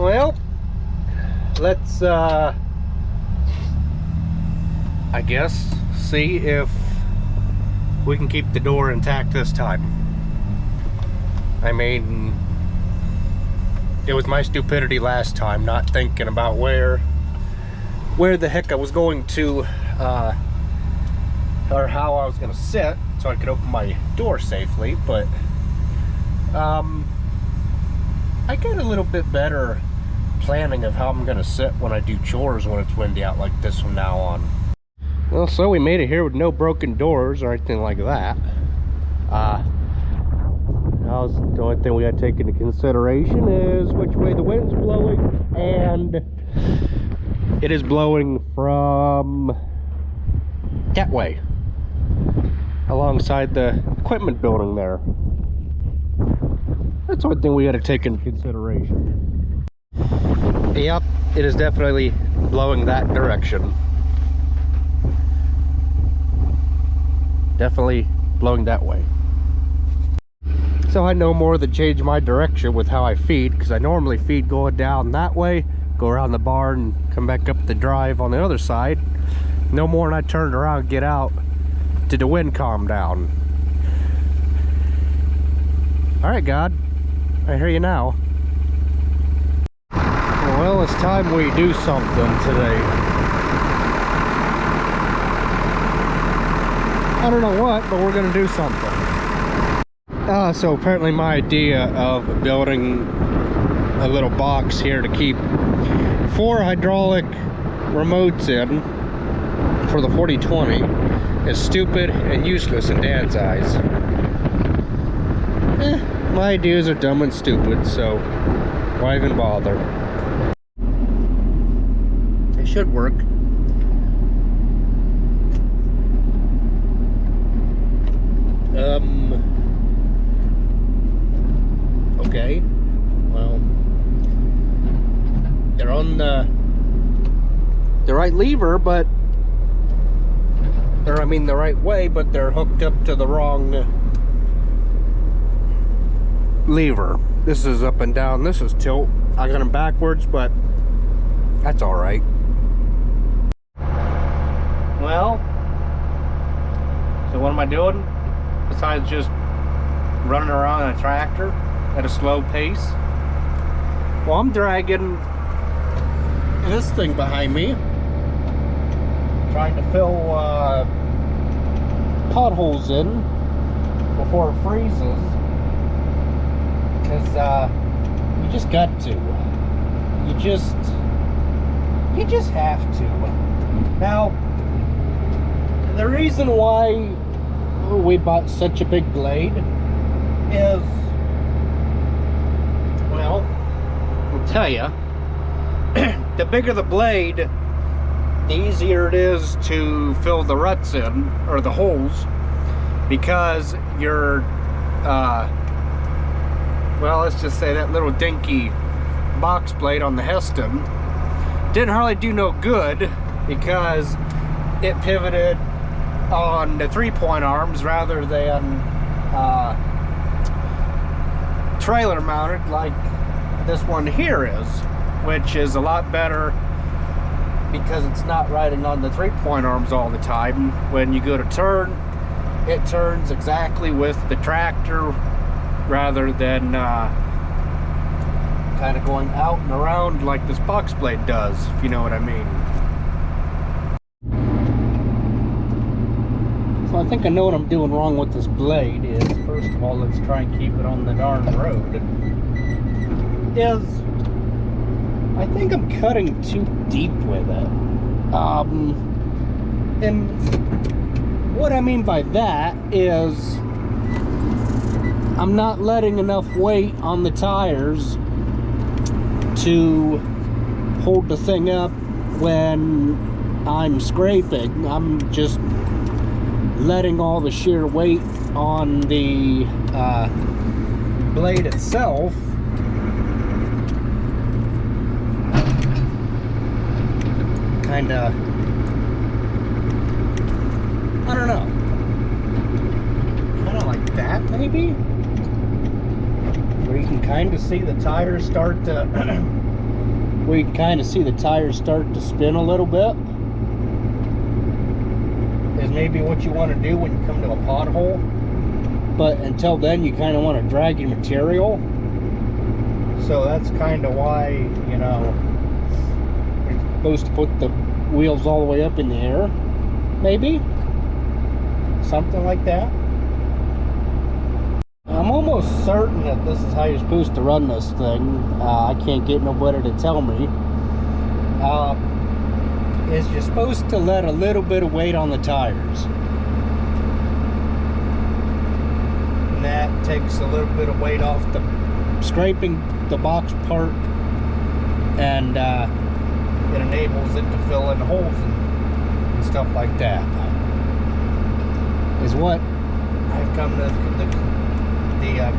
Well, let's I guess see if we can keep the door intact this time. I mean, it was my stupidity last time, not thinking about where the heck I was going to or how I was gonna sit so I could open my door safely. But I get a little bit better planning of how I'm gonna sit when I do chores when it's windy out like this from now on. Well, so we made it here with no broken doors or anything like that. Now the only thing we gotta take into consideration is which way the wind's blowing, and it is blowing from that way, alongside the equipment building there. That's one thing we gotta take into consideration. Yep, it is definitely blowing that direction. Definitely blowing that way. So I no more than change my direction with how I feed, because I normally feed going down that way, go around the barn, come back up the drive on the other side. No more than I turned around and get out to the wind calm down. Alright, God, I hear you now. Well, it's time we do something today. I don't know what, but we're gonna do something. So apparently my idea of building a little box here to keep 4 hydraulic remotes in for the 4020 is stupid and useless in Dad's eyes. My ideas are dumb and stupid, so why even bother? It should work. Okay, well, they're on the right lever, but I mean the right way, but they're hooked up to the wrong lever. This is up and down, this is tilt. I got them backwards, but that's all right. Well, so what am I doing besides just running around in a tractor at a slow pace? Well, I'm dragging this thing behind me, trying to fill potholes in before it freezes, because you just got to. You just have to. Now, the reason why we bought such a big blade is, well, I'll tell you, the bigger the blade, the easier it is to fill the ruts in, or the holes, because your well, let's just say that little dinky box blade on the Heston didn't hardly do no good, because it pivoted on the 3-point arms rather than trailer mounted like this one here is, which is a lot better because it's not riding on the 3-point arms all the time. When you go to turn, it turns exactly with the tractor rather than kind of going out and around like this box blade does, if you know what I mean. So I think I know what I'm doing wrong with this blade is, first of all, let's try and keep it on the darn road. I think I'm cutting too deep with it. And what I mean by that is I'm not letting enough weight on the tires to hold the thing up when I'm scraping. I'm just letting all the sheer weight on the blade itself kind of, I don't know, kind of like that maybe, where you can kind of see the tires start to where you can kind of see the tires start to spin a little bit, is maybe what you want to do when you come to a pothole. But until then, you kind of want to drag your material. So that's kind of why, you know, you're supposed to put the wheels all the way up in the air. Maybe something like that. I'm almost certain that this is how you're supposed to run this thing. I can't get nobody to tell me. Is you're supposed to let a little bit of weight on the tires. And that takes a little bit of weight off the scraping the box part, and it enables it to fill in holes and stuff like that. Is what I've come to the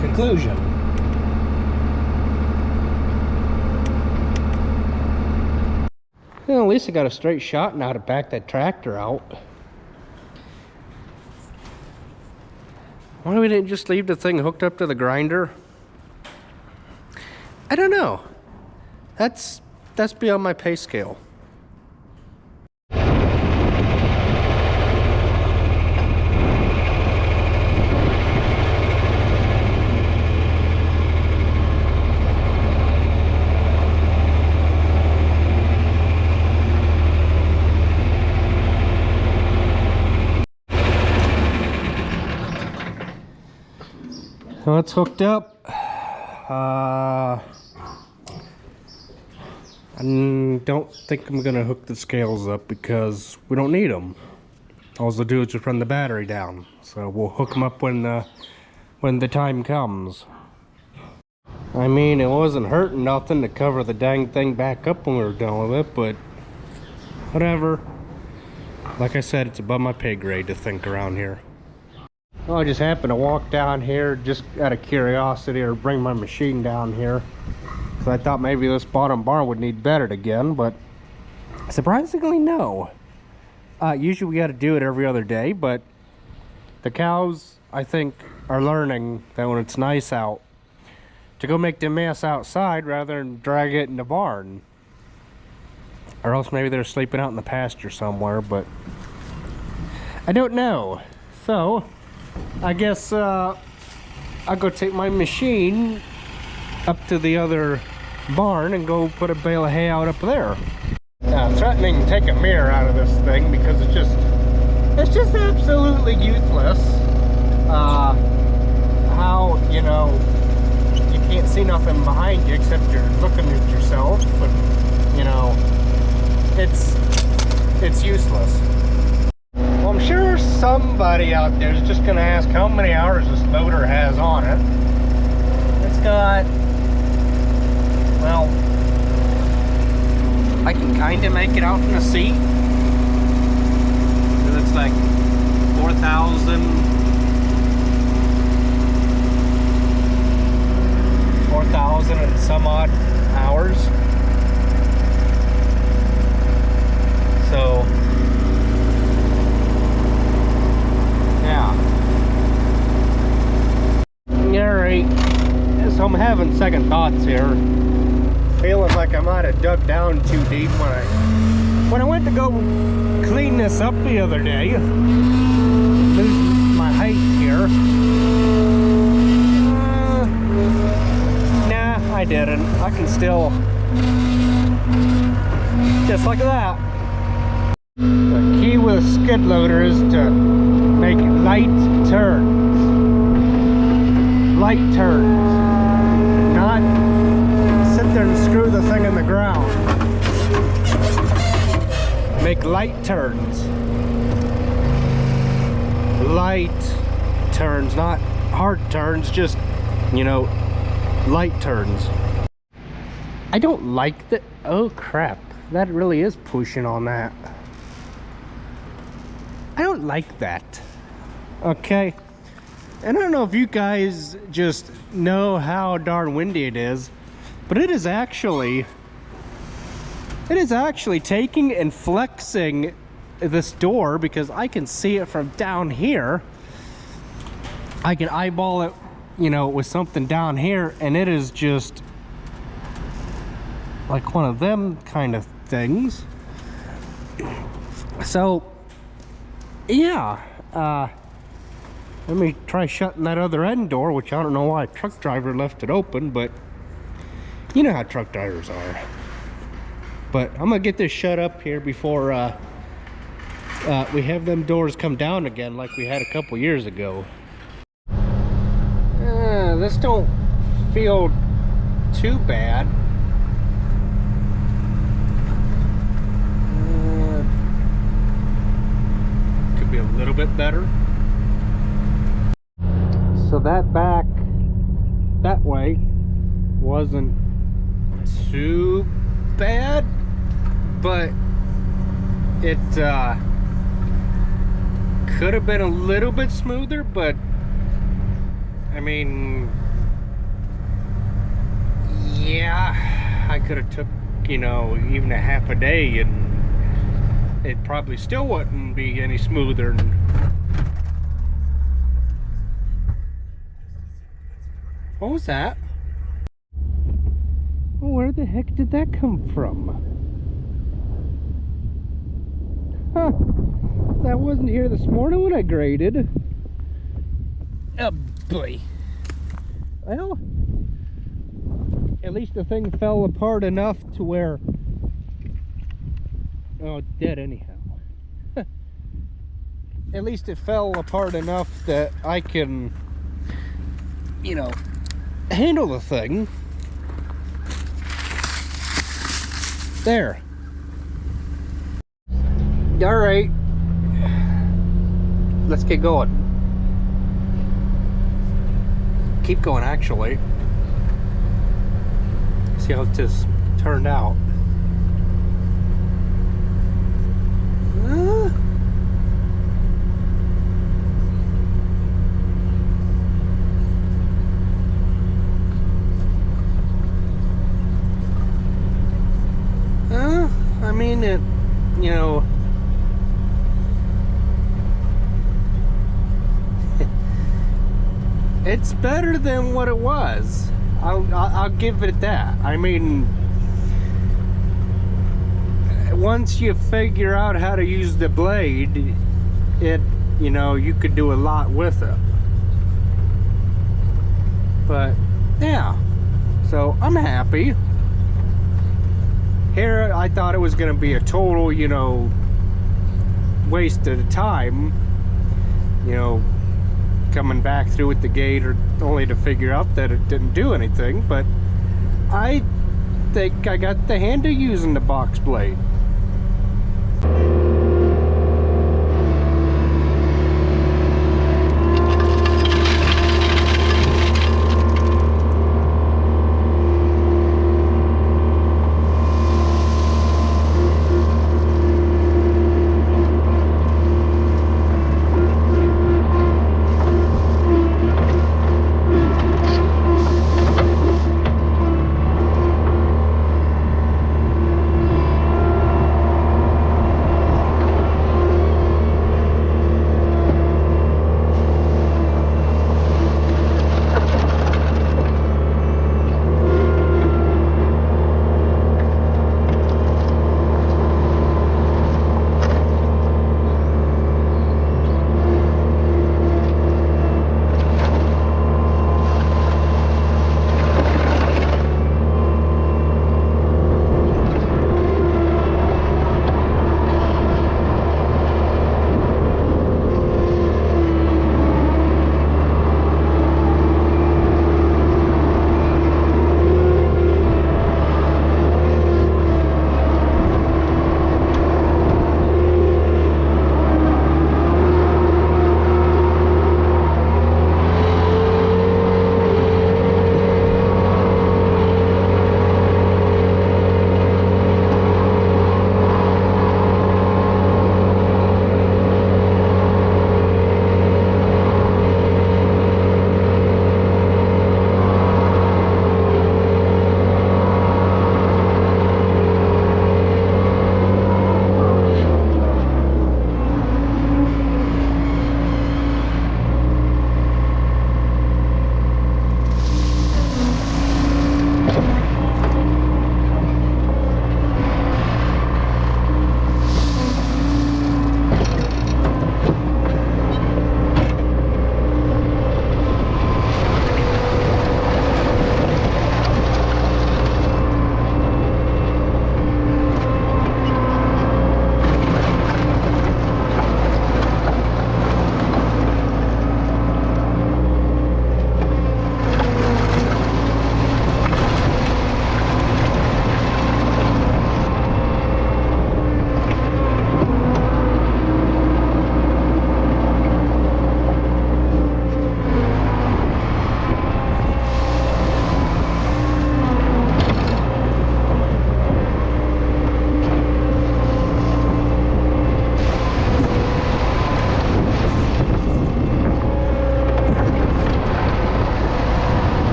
conclusion. Well, at least I got a straight shot now to back that tractor out. Why we didn't just leave the thing hooked up to the grinder? I don't know. That's beyond my pay scale. So it's hooked up. I don't think I'm gonna hook the scales up because we don't need them. All we'll do is just run the battery down. So we'll hook them up when the time comes. I mean, it wasn't hurting nothing to cover the dang thing back up when we were done with it, but whatever. Like I said, it's above my pay grade to think around here. Well, I just happened to walk down here just out of curiosity, or bring my machine down here, because I thought maybe this bottom barn would need bedded again, but surprisingly no. Usually we got to do it every other day, but the cows, I think, are learning that when it's nice out, to go make the mess outside rather than drag it in the barn. Or else maybe they're sleeping out in the pasture somewhere, but I don't know. So I guess I'll go take my machine up to the other barn and go put a bale of hay out up there. Now, I'm threatening to take a mirror out of this thing because it's just absolutely useless. How, you know, you can't see nothing behind you except you're looking at yourself, but, you know, it's useless. Well, I'm sure somebody out there is just going to ask how many hours this loader has on it. It's got, well, I can kind of make it out from the seat. It looks like 4,000 and some odd hours. So yeah. Alright, so I'm having second thoughts here. Feeling like I might have dug down too deep when I went to go clean this up the other day. Lose my height here. Nah, I didn't. I can still, just like that. The key with a skid loader is to make light turns. Light turns. Not sit there and screw the thing in the ground. Make light turns. Light turns, not hard turns, just, you know, light turns. I don't like the, oh crap, that really is pushing on that. I don't like that. Okay, and I don't know if you guys just know how darn windy it is, but it is actually taking and flexing this door, because I can see it from down here. I can eyeball it, you know, with something down here, and it is just like one of them kind of things. So yeah, let me try shutting that other end door, which I don't know why a truck driver left it open, but you know how truck drivers are. But I'm gonna get this shut up here before we have them doors come down again like we had a couple years ago. This don't feel too bad. Could be a little bit better. So that back that way wasn't too bad, but it could have been a little bit smoother. But I mean, yeah, I could have took, you know, even a half a day and it probably still wouldn't be any smoother. What was that? Where the heck did that come from? Huh. That wasn't here this morning when I graded. Oh boy. Well, at least the thing fell apart enough to where... Oh, it's dead anyhow. At least it fell apart enough that I can, you know, handle the thing. There. All right. Let's get going. Keep going, actually. See how this turned out. I mean, it, you know, it's better than what it was. I'll give it that. I mean, once you figure out how to use the blade, it, you know, you could do a lot with it. But yeah, so I'm happy. Here, I thought it was going to be a total, you know, waste of time, you know, coming back through with the gate, or only to figure out that it didn't do anything. But I think I got the hang of using the box blade.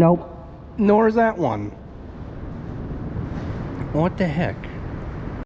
Nope. Nor is that one. What the heck?